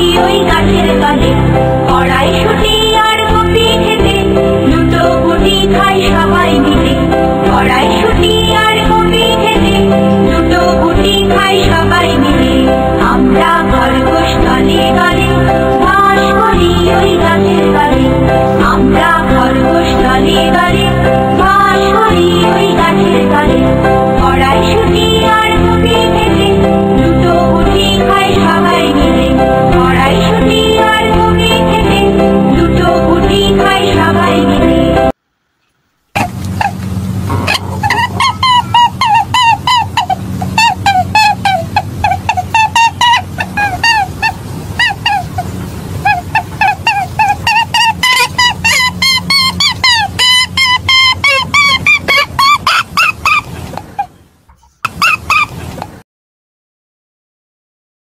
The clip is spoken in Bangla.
বসি ওই গাছের তলে, কড়াইশুঁটি আর কপি খেতে দুটো গুটি খাই সবাই মিলে। কড়াইশুঁটি আর কপি খেতে দুটো গুটি খাই সবাই মিলে। আমরা খরগোশ দলে